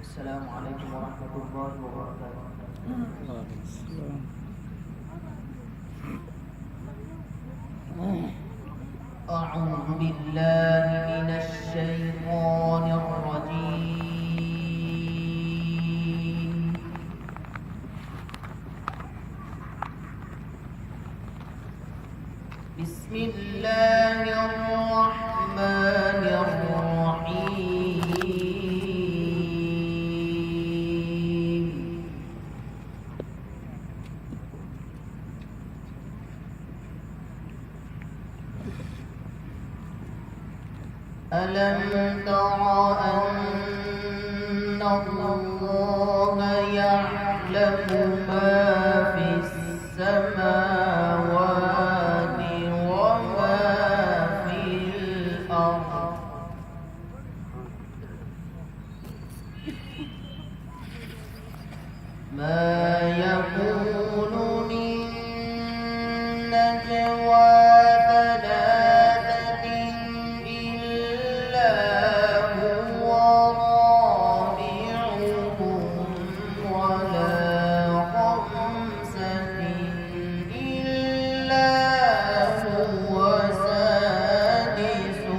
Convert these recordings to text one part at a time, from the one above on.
السلام عليكم ورحمة الله وبركاته. أعوذ بالله من الشيطان الرجيم. بسم الله الرحمن الرحيم. ألم تر أن الله يعلم ما في السماوات وما في الأرض ما يكون من نجوى ثلاثة إلا هو رابعهم ولا خمسة إلا هو سادسهم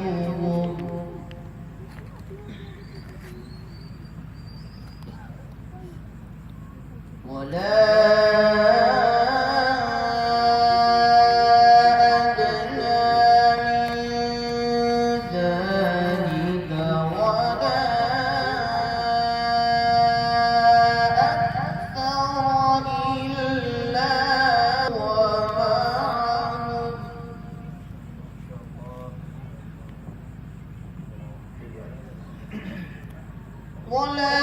ولا أدنى من ذلك ولا أكثر إلا ومعهم ولا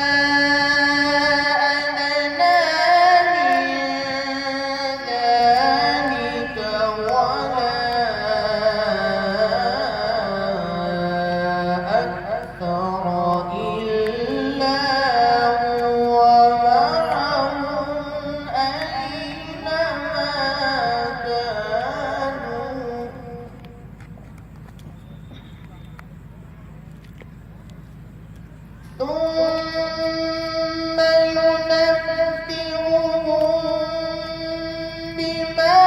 ثم ينبئهم بما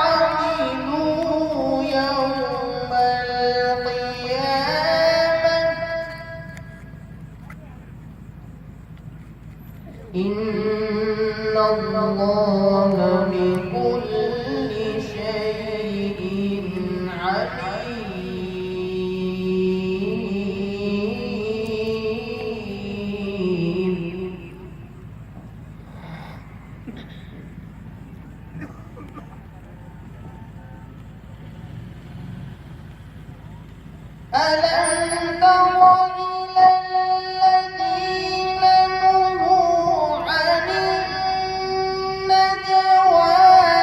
عملوا يوم القيامة إن الله بكل شيء عليم. ألم تر إلى الذين نهوا عن النجوى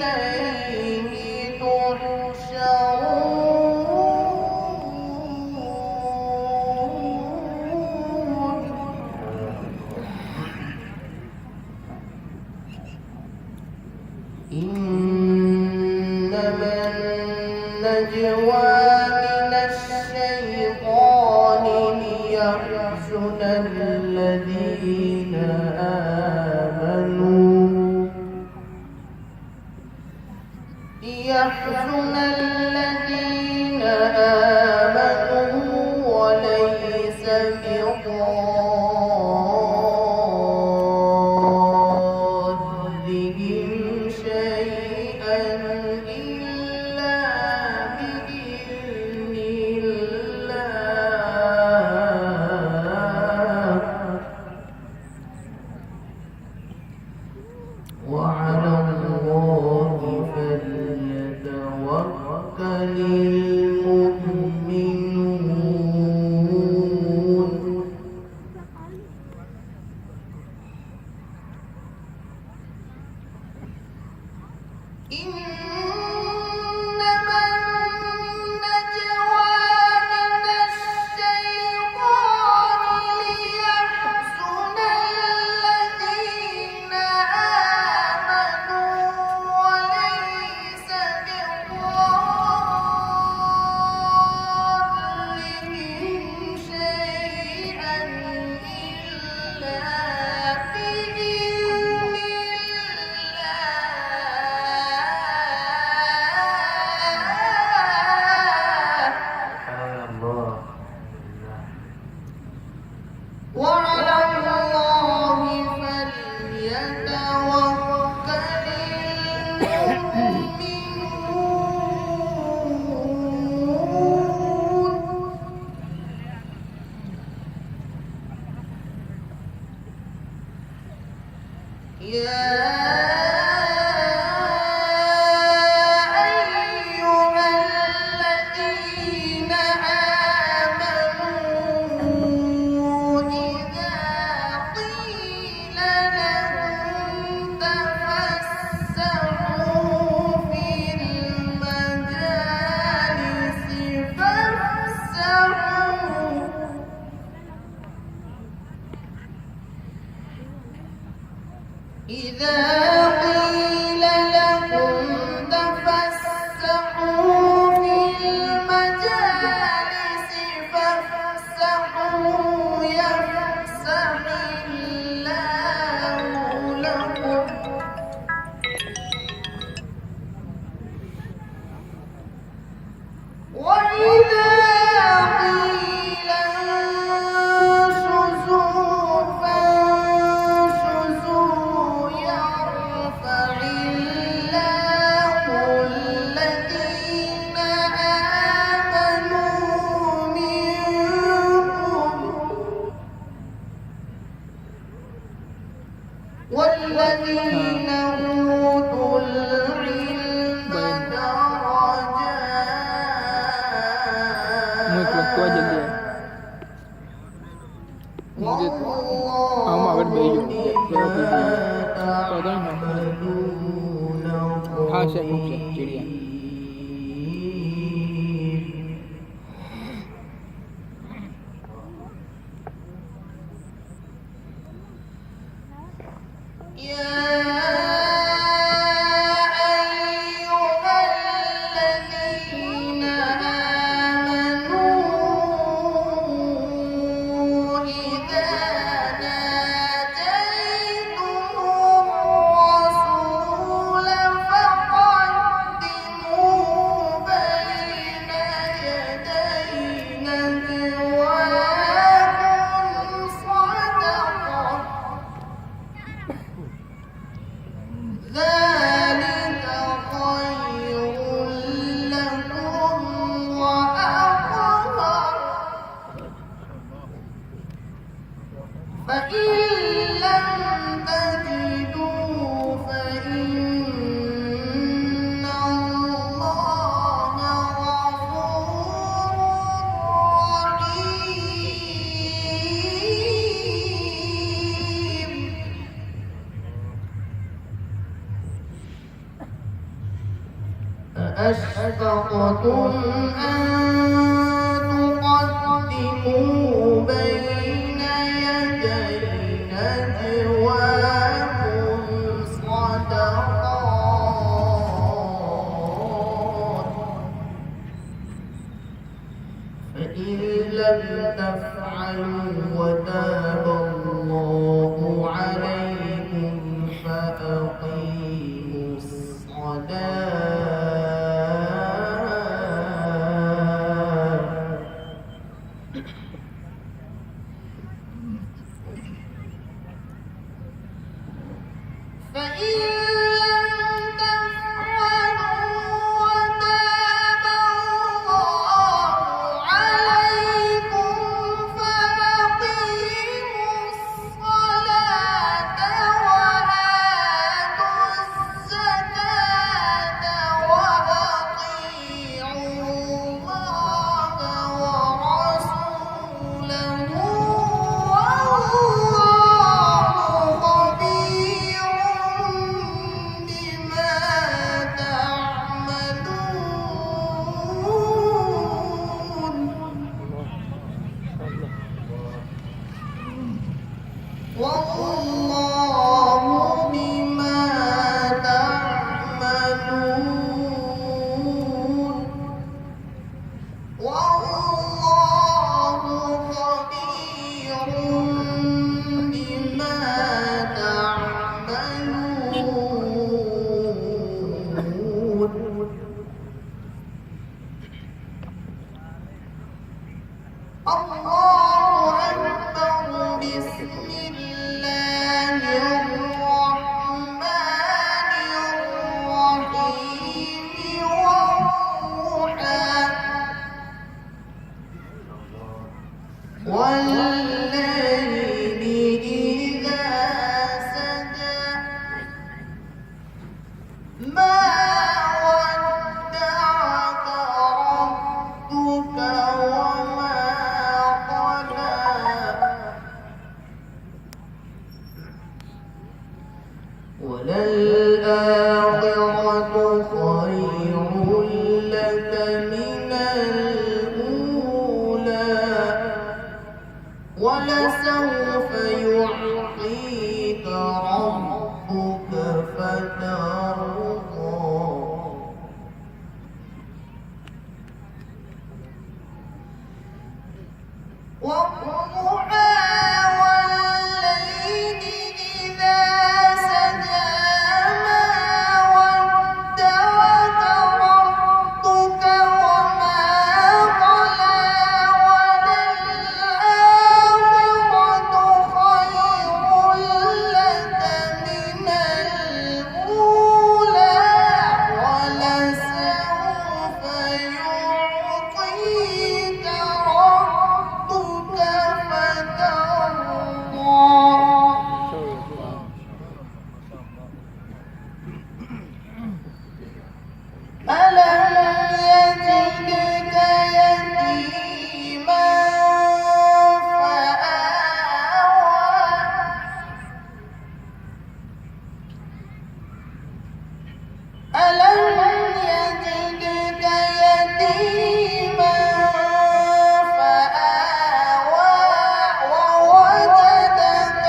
وإليه تحشرون إنما النجوى من الشيطان ليحزن الذين آمنوا وليس بضارهم شيئا إلا بإذن الله وعلى الله فليتوكل المؤمنون إنما النجوى من الشيطان ليحزن الذين آمنوا وليس بضارهم شيئا إلا بإذن وعلى الله فليتوكل المؤمنون يا أيها الذين آمنوا إذا قيل لكم تفسحوا في المجالس فافسحوا إذا قيل لكم تفسحوا في المجالس فافسحوا يفسح الله لكم وإذا قيل انشزوا فانشزوا يرفع الله الذين آمنوا منكم والذين أوتوا العلم Waktu aja dia. Mungkin ama akan bayu. Kalau dia, kalau dia nak, saya mungkin jadi. أأشفقتم أن تقدموا بين يدي نجواكم صدقات فإن لم تفعلوا وتاب الله عليكم فأقيموا الصلاة فإن لم تفعلوا وتاب الله عليكم فأقيموا الصلاة وآتوا الزكاة وأطيعوا الله ورسوله والله خبير بما تعملون والله بما تعملون والله خبير بما تعملون الله أكبر بسم الله الرحمن الرحيم والليل إذا سجى ما ودعك ربك وما قلى وللآخرة خير لك من الأولى ولسوف يعطيك ربك فترضى والضحى والليل إذا سجى ما ودعك ربك وما قلى وللآخرة خير لك من الأولى ولسوف يعطيك ربك فترضى ألم يجدك يتيما فآوى ألم يجدك يتيما فآوى ووجدك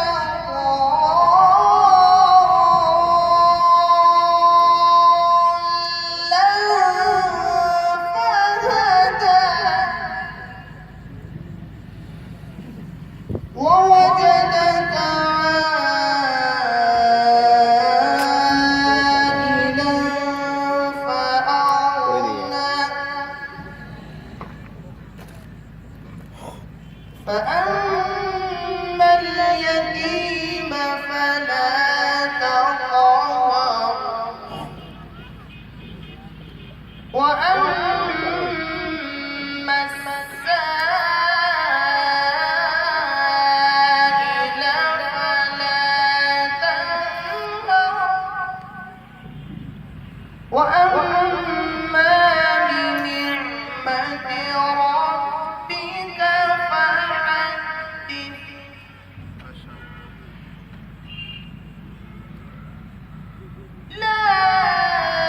ضالا فهدى ووجدك عائلا فأغنى فأما اليتيم فلا تقهر وأما السائل فلا تنهر وأما بنعمة ربك فحدث لا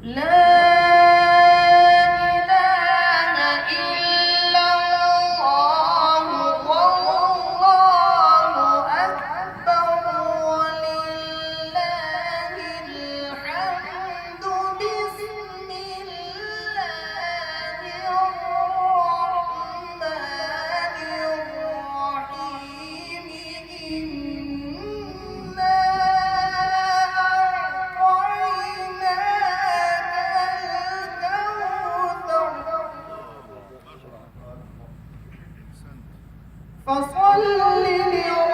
لا إله إلا الله والله أكبر ولله الحمد بسم الله الرحمن الرحيم إنا أعطيناك الكوثر فصل لربك